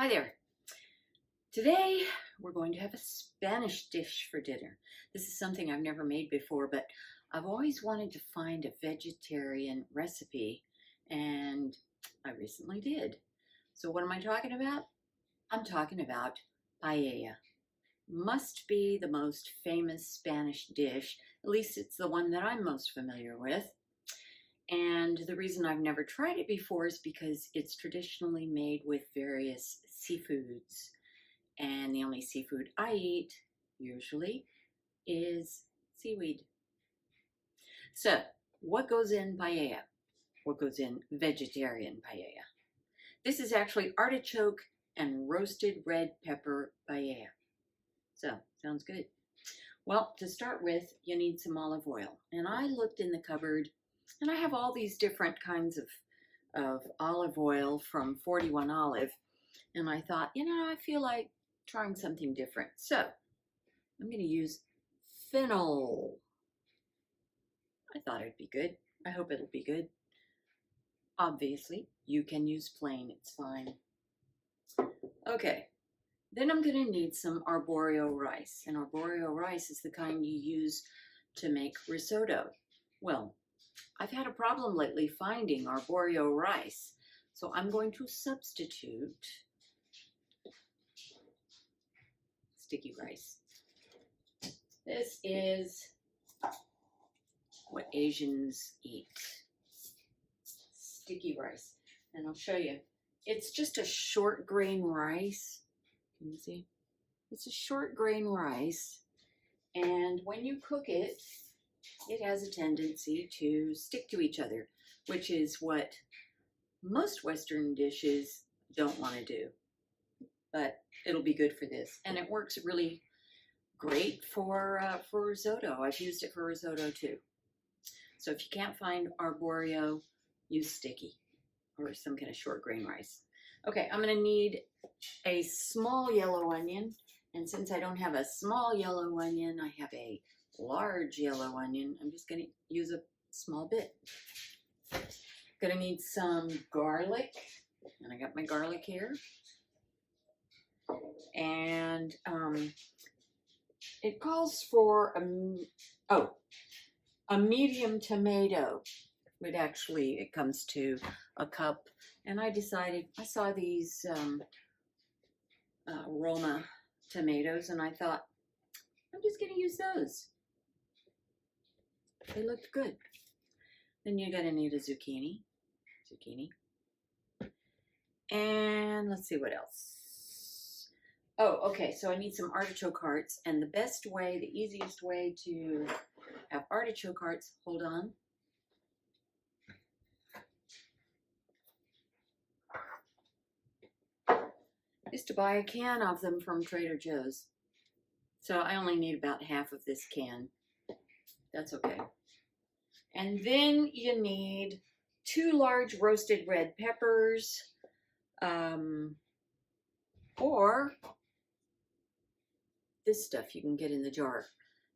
Hi there. Today we're going to have a Spanish dish for dinner. This is something I've never made before, but I've always wanted to find a vegetarian recipe, and I recently did. So what am I talking about? I'm talking about paella. Must be the most famous Spanish dish, at least it's the one that I'm most familiar with. And the reason I've never tried it before is because it's traditionally made with various seafoods. And the only seafood I eat, usually, is seaweed. So, what goes in paella? What goes in vegetarian paella? This is actually artichoke and roasted red pepper paella. So, sounds good. Well, to start with, you need some olive oil. And I looked in the cupboard, and I have all these different kinds of olive oil from 41 Olive. And I thought, I feel like trying something different. So I'm going to use fennel. I thought it'd be good. I hope it'll be good. Obviously, you can use plain. It's fine. Okay. Then I'm going to need some arborio rice. And arborio rice is the kind you use to make risotto. Well, I've had a problem lately finding arborio rice. So I'm going to substitute sticky rice. This is what Asians eat. Sticky rice. And I'll show you. It's just a short grain rice. Can you see? It's a short grain rice. And when you cook it, it has a tendency to stick to each other, which is what most Western dishes don't want to do. But it'll be good for this. And it works really great for risotto. I've used it for risotto too. So if you can't find arborio, use sticky or some kind of short grain rice. Okay, I'm going to need a small yellow onion. And since I don't have a small yellow onion, I have a large yellow onion. I'm just going to use a small bit. Going to need some garlic. And I got my garlic here. And it calls for a medium tomato. But actually, it comes to a cup. And I decided, I saw these Roma tomatoes, and I thought, I'm just going to use those. They looked good. Then you're going to need a zucchini. And let's see what else. Oh, okay, so I need some artichoke hearts, and the best way, the easiest way to have artichoke hearts, hold on, is to buy a can of them from Trader Joe's. So I only need about half of this can. That's okay. And then you need 2 large roasted red peppers, or this stuff you can get in the jar.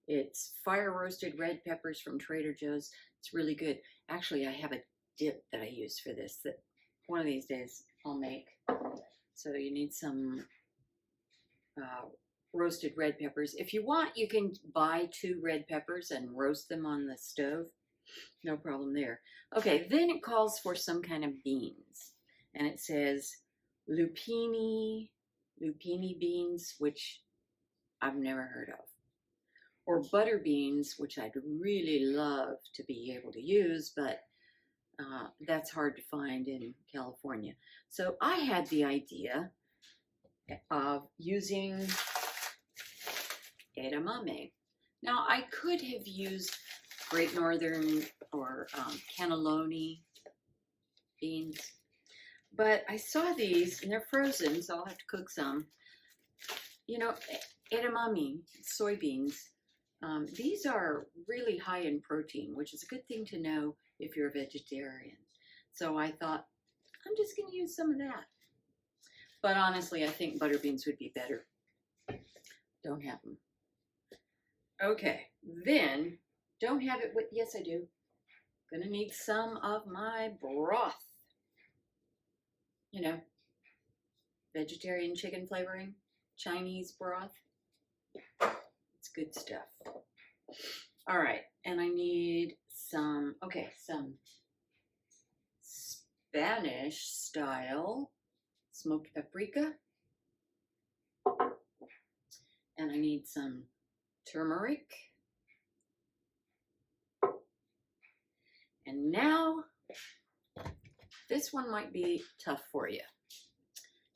It's fire roasted red peppers from Trader Joe's. It's really good. Actually, I have a dip that I use for this that one of these days I'll make. So you need some roasted red peppers. If you want, you can buy 2 red peppers and roast them on the stove. No problem there. Okay, then it calls for some kind of beans. And it says lupini beans, which I've never heard of. Or butter beans, which I'd really love to be able to use, but that's hard to find in California. So I had the idea of using edamame. Now I could have used Great Northern or cannelloni beans, but I saw these and they're frozen, so I'll have to cook some. You know, edamame, soybeans, these are really high in protein, which is a good thing to know if you're a vegetarian. So I thought, I'm just going to use some of that. But honestly, I think butter beans would be better. Don't have them. Okay, then, don't have it with, yes I do. Gonna need some of my broth. You know, vegetarian chicken flavoring, Chinese broth. It's good stuff. All right, and I need some Spanish style smoked paprika. And I need some turmeric. And now, this one might be tough for you.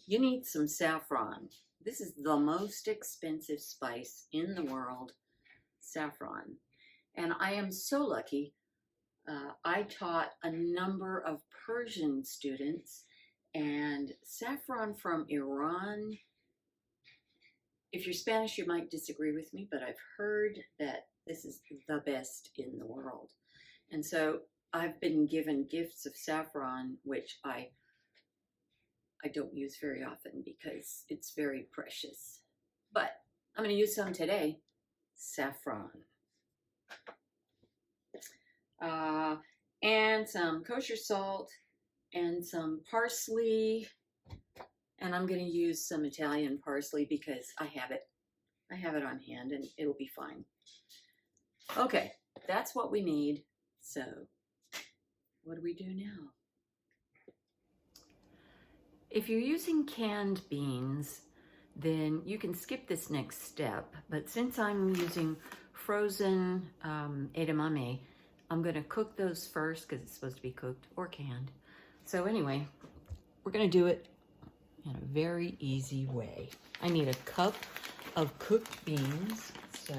You need some saffron. This is the most expensive spice in the world, saffron. And I am so lucky. I taught a number of Persian students, and saffron from Iran. If you're Spanish, you might disagree with me, but I've heard that this is the best in the world. And so I've been given gifts of saffron, which I don't use very often because it's very precious. But I'm going to use some today. Saffron. And some kosher salt and some parsley. And I'm going to use some Italian parsley because I have it. I have it on hand and it'll be fine. Okay, that's what we need. So, what do we do now? If you're using canned beans, then you can skip this next step. But since I'm using frozen edamame, I'm going to cook those first because it's supposed to be cooked or canned. So anyway, we're going to do it in a very easy way. I need a cup of cooked beans. So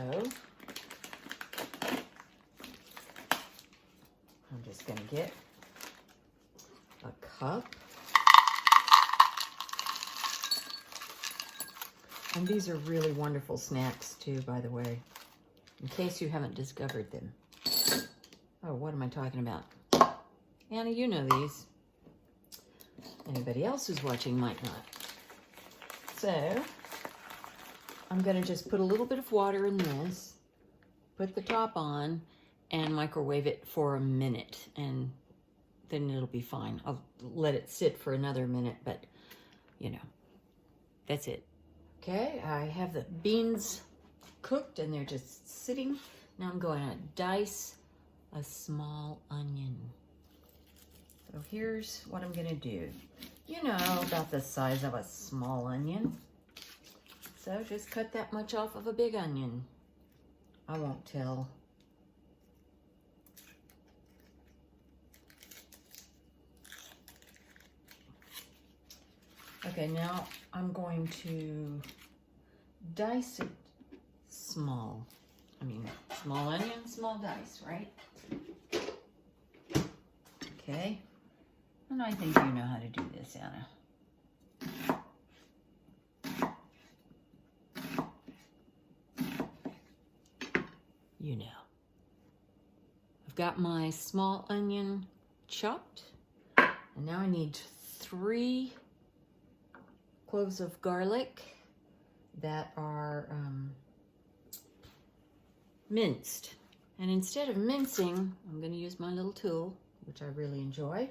I'm just going to get a cup. And these are really wonderful snacks too, by the way, in case you haven't discovered them. Oh, what am I talking about? Anna, you know these. Anybody else who's watching might not. So, I'm going to just put a little bit of water in this, put the top on, and microwave it for a minute, and then it'll be fine. I'll let it sit for another minute, but, you know, that's it. Okay, I have the beans cooked, and they're just sitting. Now I'm going to dice a small onion. So here's what I'm going to do. You know, about the size of a small onion. So just cut that much off of a big onion. I won't tell. Okay, now I'm going to dice it small. I mean, small onion, small dice, right? Okay. And I think you know how to do this, Anna. You know. I've got my small onion chopped. And now I need 3 cloves of garlic that are minced. And instead of mincing, I'm going to use my little tool, which I really enjoy.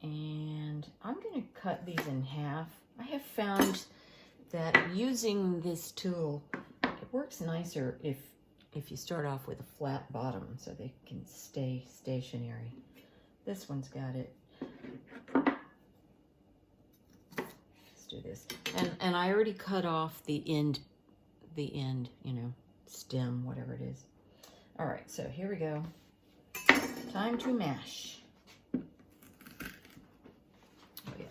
And I'm going to cut these in half. I have found that using this tool, it works nicer if you start off with a flat bottom so they can stay stationary. This one's got it. Let's do this. And I already cut off the end, you know, stem, whatever it is. All right, so here we go. Time to mash. Oh, yeah.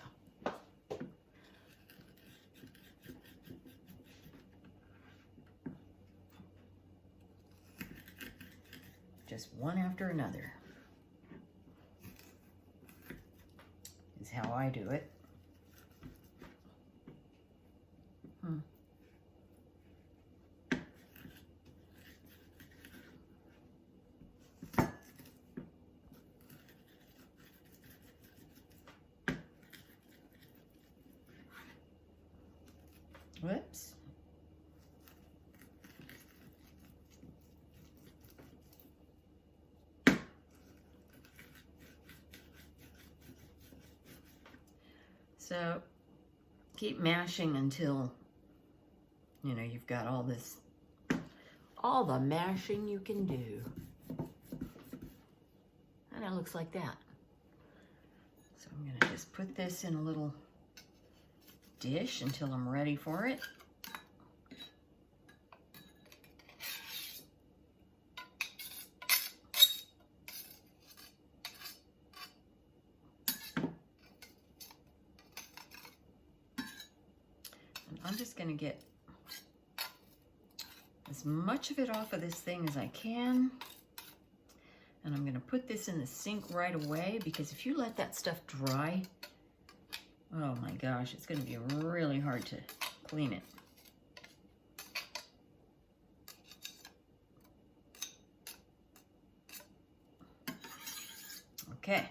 Just one after another is how I do it. Whoops. So keep mashing until, you know, you've got all the mashing you can do. And it looks like that. So I'm gonna just put this in a little dish until I'm ready for it. And I'm just gonna get as much of it off of this thing as I can. And I'm gonna put this in the sink right away, because if you let that stuff dry, oh my gosh, it's gonna be really hard to clean it. Okay.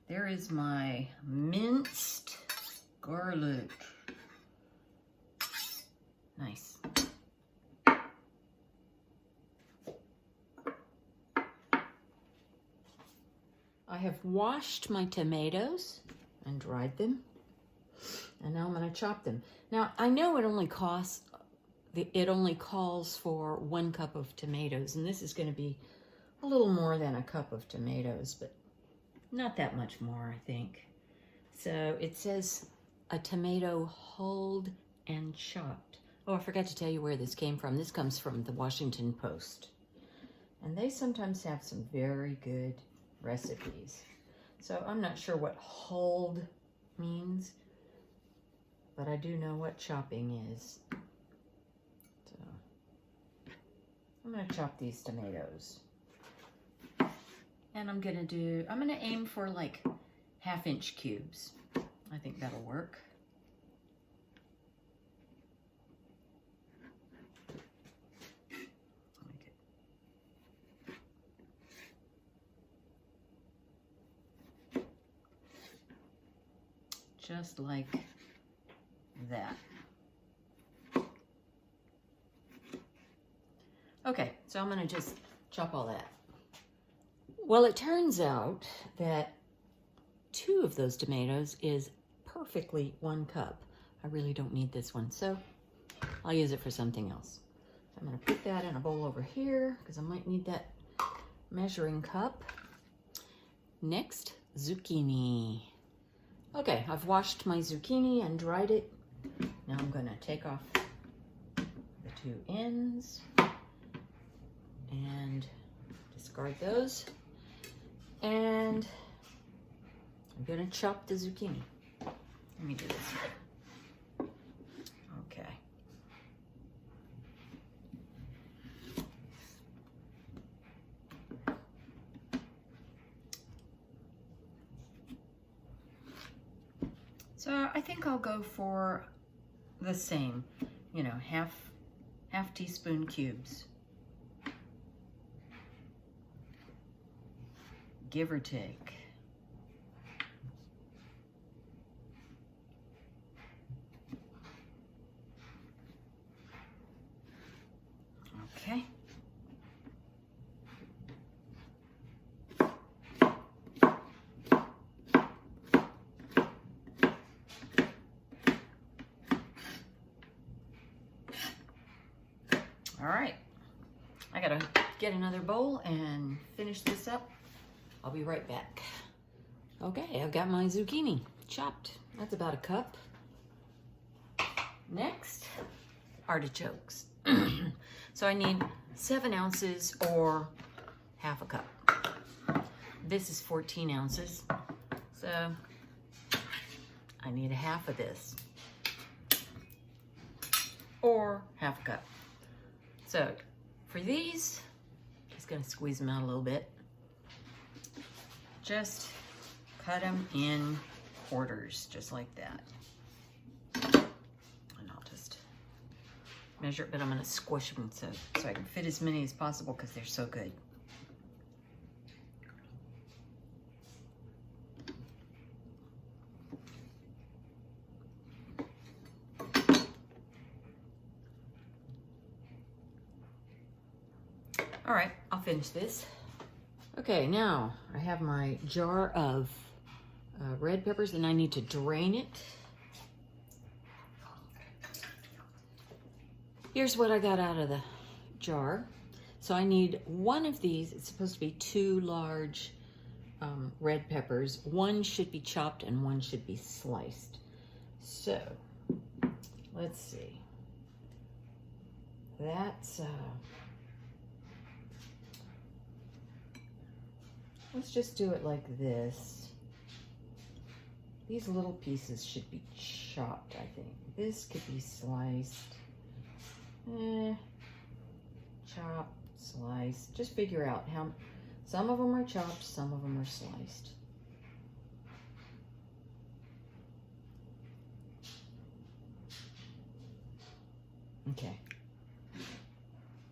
There is my minced garlic. Nice. I have washed my tomatoes and dried them, and now I'm going to chop them. Now I know it only calls for 1 cup of tomatoes, and this is going to be a little more than a cup of tomatoes, but not that much more, I think. So it says a tomato hulled and chopped. Oh, I forgot to tell you where this came from. This comes from the Washington Post, and they sometimes have some very good recipes. So I'm not sure what hulled means, but I do know what chopping is. So I'm going to chop these tomatoes, and I'm going to aim for like 1/2-inch cubes. I think that'll work. Just like that. Okay, so I'm gonna just chop all that. Well, it turns out that 2 of those tomatoes is perfectly 1 cup. I really don't need this one, so I'll use it for something else. So I'm gonna put that in a bowl over here because I might need that measuring cup. Next, zucchini. Okay, I've washed my zucchini and dried it. Now I'm gonna take off the 2 ends and discard those. And I'm gonna chop the zucchini. Let me do this. Okay. So I think I'll go for the same, you know, half teaspoon cubes, give or take. Okay. All right, I gotta get another bowl and finish this up. I'll be right back. Okay, I've got my zucchini chopped. That's about 1 cup. Next, artichokes. So I need 7 ounces or 1/2 cup. This is 14 ounces, so I need 1/2 of this, or 1/2 cup. So for these, just gonna squeeze them out a little bit. Just cut them in quarters, just like that. And I'll just measure it, but I'm gonna squish them so I can fit as many as possible because they're so good. All right, I'll finish this. Okay, now I have my jar of red peppers and I need to drain it. Here's what I got out of the jar. So I need one of these. It's supposed to be 2 large red peppers. One should be chopped and one should be sliced. So let's see. That's, let's just do it like this. These little pieces should be chopped, I think. This could be sliced. Chop, slice. Just figure out how, some of them are chopped, some of them are sliced. Okay.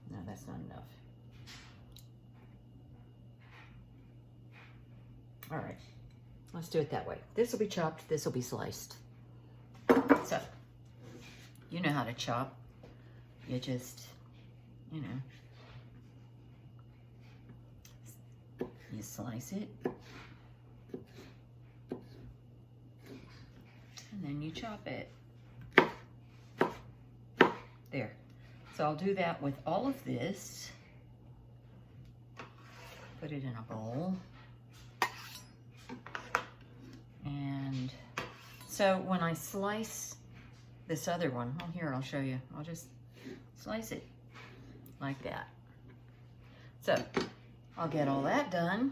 No, that's not enough. All right, let's do it that way. This will be chopped, this will be sliced. So, you know how to chop. You just, you know, you slice it, and then you chop it. There. So I'll do that with all of this. Put it in a bowl. And so when I slice this other one, oh, here, I'll show you. I'll just slice it like that. So I'll get all that done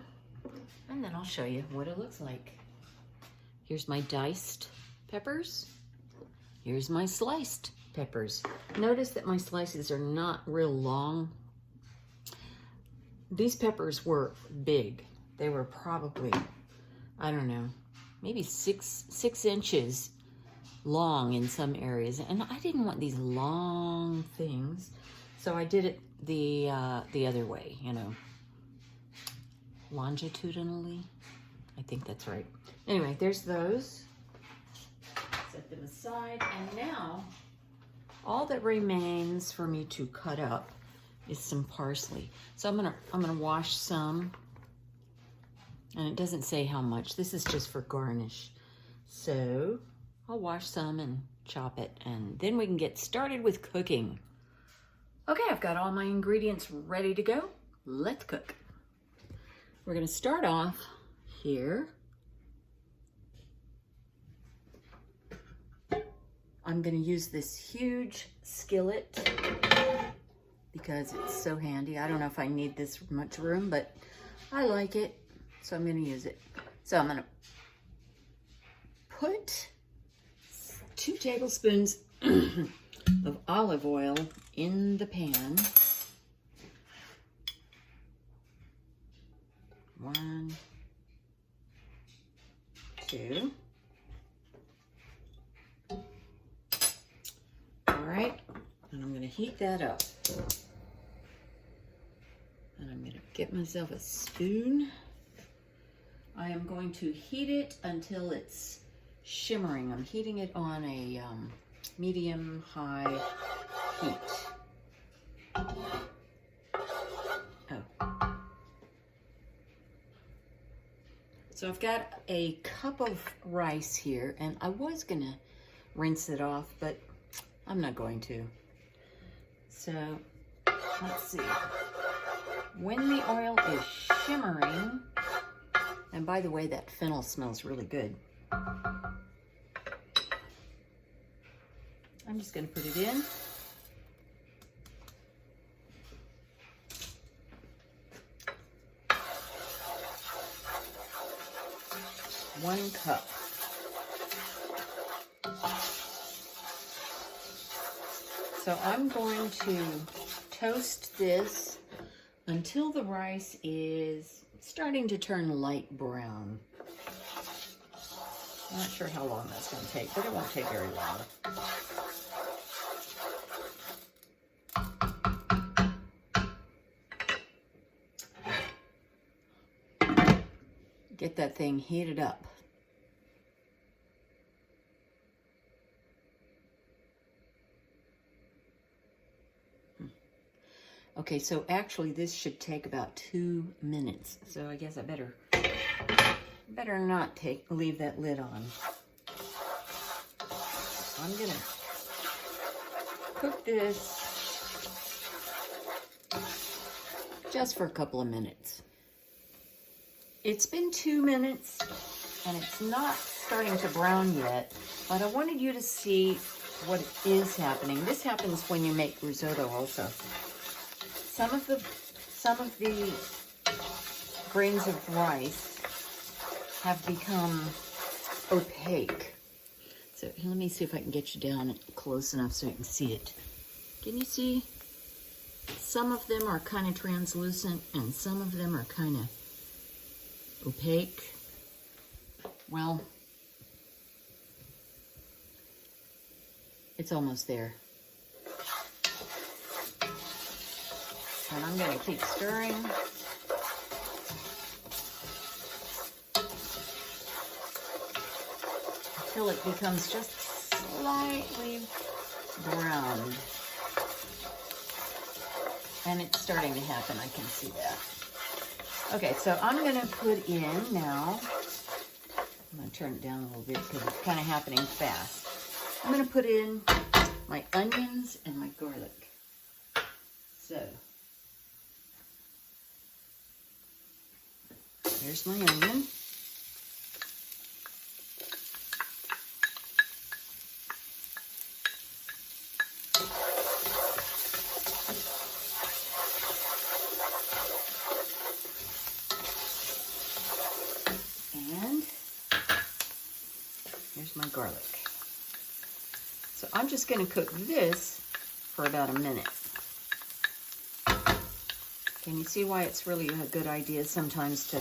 and then I'll show you what it looks like. Here's my diced peppers. Here's my sliced peppers. Notice that my slices are not real long. These peppers were big. They were probably, I don't know, maybe six inches long in some areas, and I didn't want these long things, so I did it the other way, you know, longitudinally. I think that's right. Anyway, there's those. Set them aside, and now all that remains for me to cut up is some parsley. So I'm gonna wash some, and it doesn't say how much. This is just for garnish. So I'll wash some and chop it, and then we can get started with cooking. Okay, I've got all my ingredients ready to go. Let's cook. We're gonna start off here. I'm gonna use this huge skillet because it's so handy. I don't know if I need this much room, but I like it, so I'm gonna use it. So I'm gonna put 2 tablespoons of olive oil in the pan. 1, 2. All right, and I'm going to heat that up. And I'm going to get myself a spoon. I am going to heat it until it's shimmering. I'm heating it on a medium-high heat. Oh. So I've got a cup of rice here, and I was gonna rinse it off, but I'm not going to. So let's see. When the oil is shimmering, and by the way, that fennel smells really good. I'm just going to put it in. One cup. So I'm going to toast this until the rice is starting to turn light brown. I'm not sure how long that's going to take, but it won't take very long. Get that thing heated up. Okay, so actually this should take about 2 minutes. So I guess I better not leave that lid on. I'm gonna cook this just for a couple of minutes. It's been 2 minutes and it's not starting to brown yet, but I wanted you to see what is happening. This happens when you make risotto also. Some of the grains of rice have become opaque. So let me see if I can get you down close enough so you can see it. Can you see? Some of them are kind of translucent and some of them are kind of opaque. Well, it's almost there. And I'm going to keep stirring. Until it becomes just slightly browned. And it's starting to happen, I can see that. Okay, so I'm going to put in now, I'm going to turn it down a little bit because it's kind of happening fast. I'm going to put in my onions and my garlic. So, here's my onion. And here's my garlic. So I'm just going to cook this for about a minute. Can you see why it's really a good idea sometimes to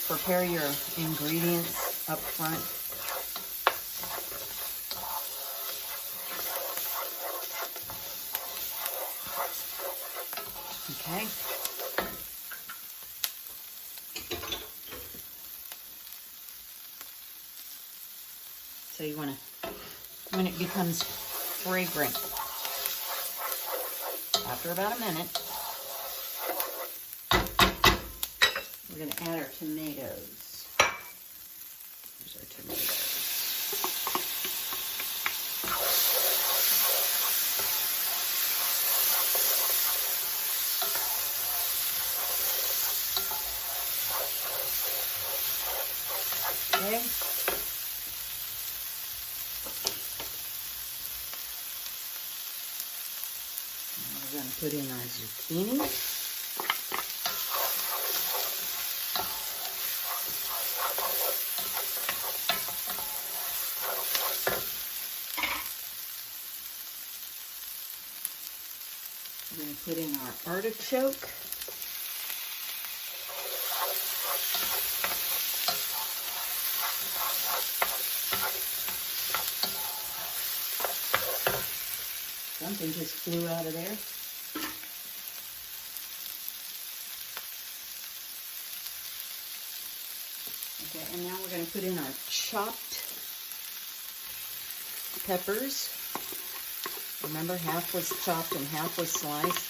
prepare your ingredients up front? Okay. So you want to, when it becomes fragrant, after about a minute, we're going to add our tomatoes. Here's our tomatoes. Okay. Now we're going to put in our zucchini. We're going to put in our artichoke. Something just flew out of there. Okay, and now we're going to put in our chopped peppers. Remember, half was chopped and half was sliced.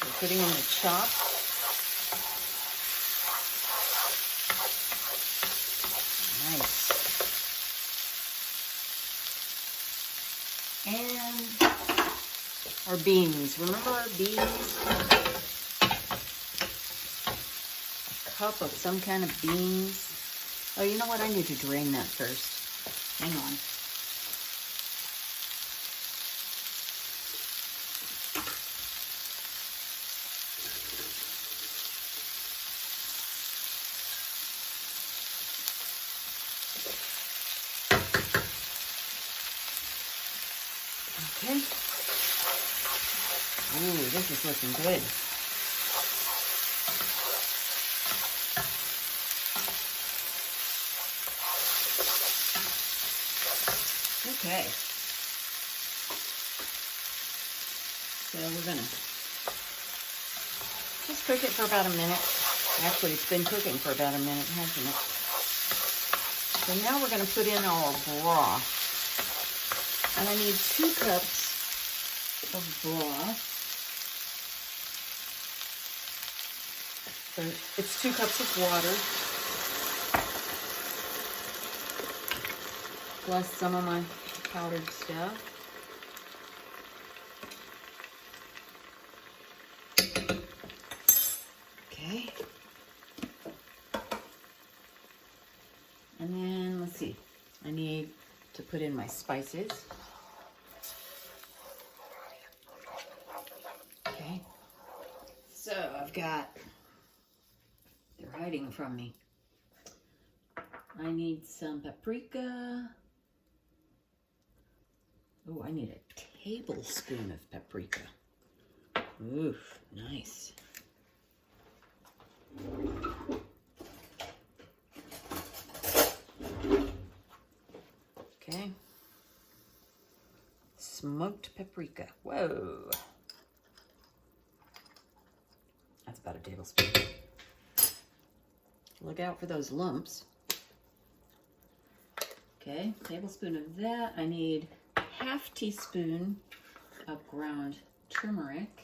We're putting in the chopped. Nice. And our beans. Remember our beans? A cup of some kind of beans. Oh, you know what? I need to drain that first. Hang on. Okay. Ooh, this is looking good. Okay. So we're gonna just cook it for about a minute. Actually, it's been cooking for about a minute, hasn't it? So now we're gonna put in our broth. And I need 2 cups of broth. So it's 2 cups of water, plus some of my powdered stuff. Okay. And then, let's see, I need to put in my spices. Okay. So I've got, they're hiding from me. I need some paprika. Oh, I need a tablespoon of paprika. Oof, nice. Okay. Smoked paprika. Whoa. That's about a tablespoon. Look out for those lumps. Okay, tablespoon of that. I need ½ teaspoon of ground turmeric.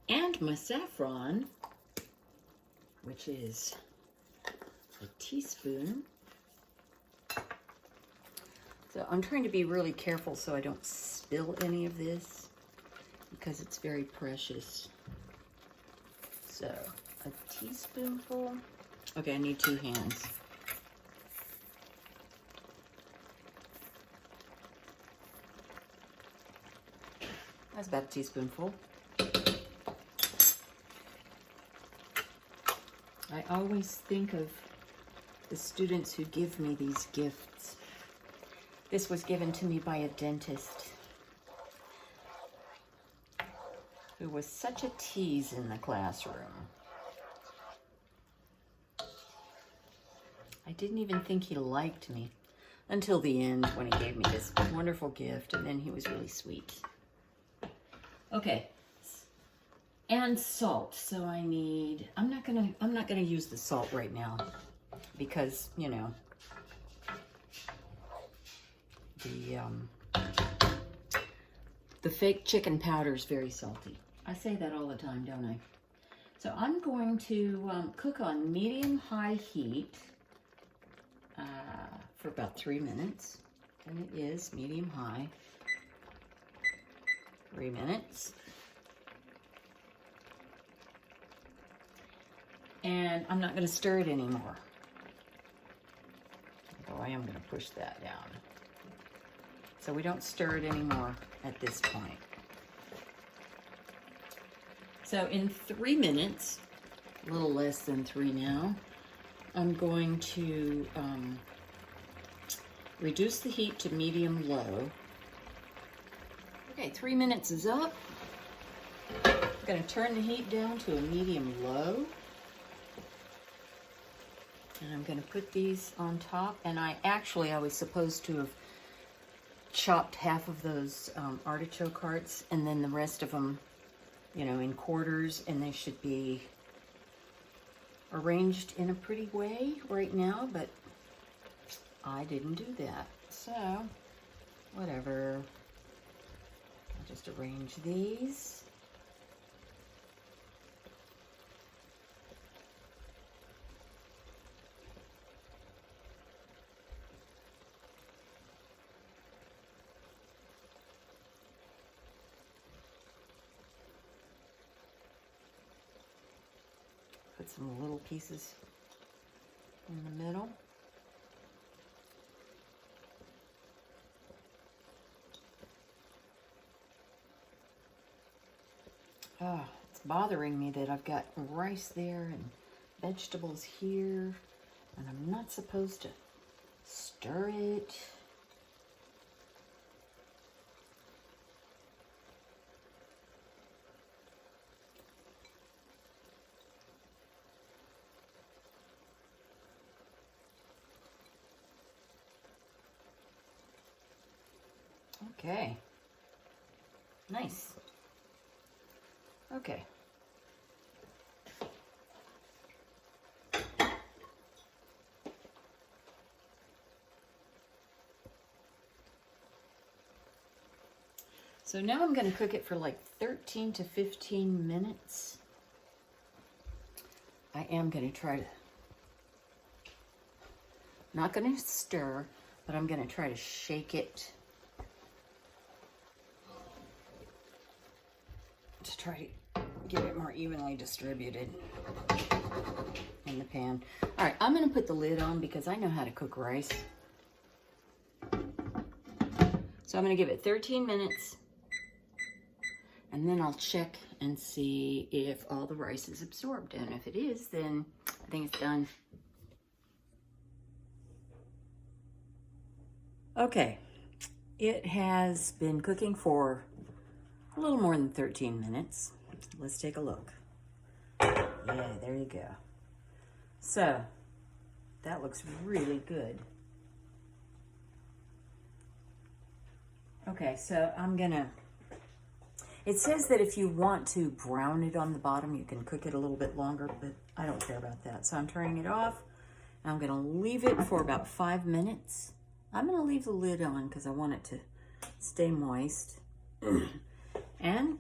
And my saffron, which is a teaspoon. So I'm trying to be really careful so I don't spill any of this because it's very precious. So a teaspoonful. Okay, I need 2 hands. That's about a teaspoonful. I always think of the students who give me these gifts. This was given to me by a dentist who was such a tease in the classroom. I didn't even think he liked me until the end when he gave me this wonderful gift, and then he was really sweet. Okay. And salt. So I need, I'm not gonna use the salt right now because, you know, the fake chicken powder is very salty. I say that all the time, don't I? So I'm going to cook on medium-high heat for about 3 minutes. And it is medium-high. 3 minutes. And I'm not going to stir it anymore. Although I am going to push that down. So we don't stir it anymore at this point. So in 3 minutes, a little less than 3 now, I'm going to reduce the heat to medium-low. Okay, 3 minutes is up. I'm going to turn the heat down to a medium-low. And I'm going to put these on top. And I was supposed to have chopped half of those artichoke hearts and then the rest of them, you know, in quarters, and they should be arranged in a pretty way right now, but I didn't do that. So, whatever. I'll just arrange these. Put some little pieces in the middle. Oh, it's bothering me that I've got rice there and vegetables here, and I'm not supposed to stir it. Okay, nice. Okay. So now I'm going to cook it for like 13 to 15 minutes. I am going to try to, not going to stir, but I'm going to try to shake it to try to get it more evenly distributed in the pan. All right, I'm going to put the lid on because I know how to cook rice. So I'm going to give it 13 minutes, and then I'll check and see if all the rice is absorbed. And if it is, then I think it's done. Okay, it has been cooking for a little more than 13 minutes. Let's take a look. Yeah, there you go. So, that looks really good. Okay, so I'm gonna, it says that if you want to brown it on the bottom, you can cook it a little bit longer, but I don't care about that. So I'm turning it off. I'm gonna leave it for about 5 minutes. I'm gonna leave the lid on because I want it to stay moist. And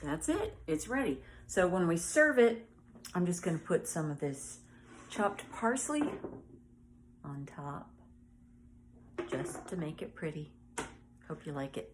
that's it, it's ready. So when we serve it, I'm just gonna put some of this chopped parsley on top, just to make it pretty. Hope you like it.